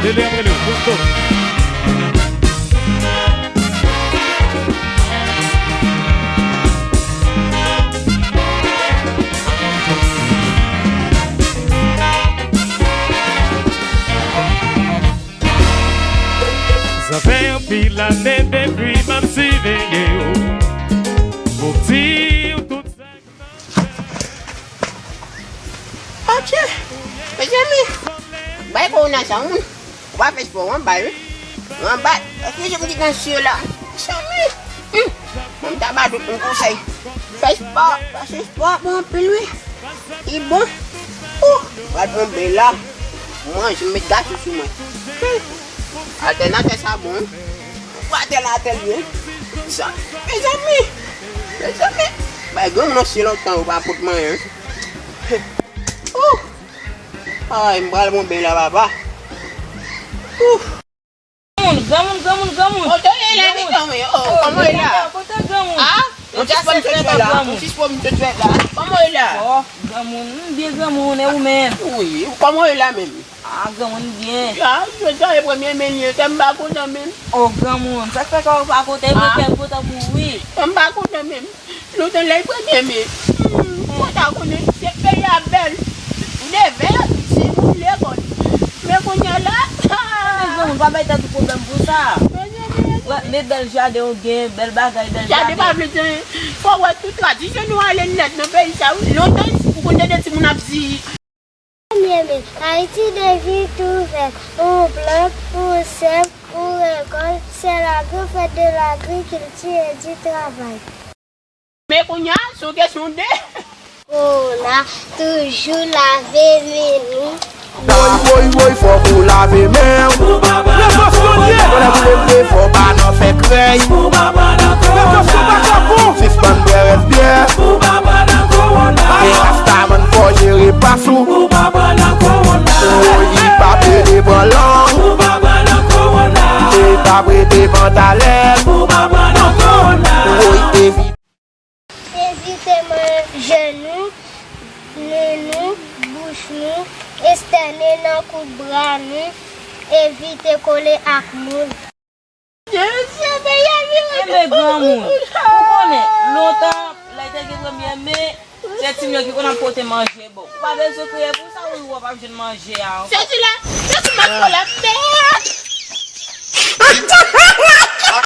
Ele é melhor, gostou? Ça fait un pile l'année depuis même si veillé pour dire tout ça. Ok, mes amis, baik kau nak sangun, buat Facebook orang baik, Aku je pergi nasi lah, sami, tak badut untuk saya, Facebook pun pilih, ibu, badut bela, semua gas semua. Alternatif sabun, alternatif dia. Mes amis, baik gue nasi lo tahu paput main. Ay, mbal mo bela baba. Gamun. Oh, tadi lah ni kamu ya. Oh, kamu lah. Kota gamun. Ah? Muchas pom tujuh lah. Kamu lah. Oh, gamun, dia gamun é o mesmo. Oui, kamu lah mesmo. Ah, gamun dia. Ya, saya premier menu tembak aku também. Oh, gamun, sabe que aku teh bukan kota bui. Tembak aku também. Lu tu lagi premier menu. Kota aku ni siapa ya bel. Dia bel, si boleh kon. Me kunyala. Gamun, papai tá do problema pusa. Les belles jardins bien, belles bagailles dans le jardin. Jardin pas besoin. Faut voir toute tradition nous aller net dans pays ça. Longtemps pour qu'on ait des mon absi. Haïti devient tout vert. On plante, on sème, on récolte. C'est la grande fête de l'agriculture et du travail. Mais qu'on y a, son question de. On a toujours lavé mes mains. Woy, faut vous laver main. Le postonnier. On a voulu faut pas n'en faire créer. Le poston suspend bien bien. Et Rastaman faut gérer pas sous. Il pas pédé volant. Et pas prêté pantalon. Évitez mon genou, genou, bouche nous, externer dans coup de bras nous, évitez coller à nous. Mais gamun, vous connaissez longtemps, là il était premier mais c'est si mieux qu'on a porté manger bon. Pas besoin de créer pour ça ou on va pas manger. C'est là, c'est ma collègue.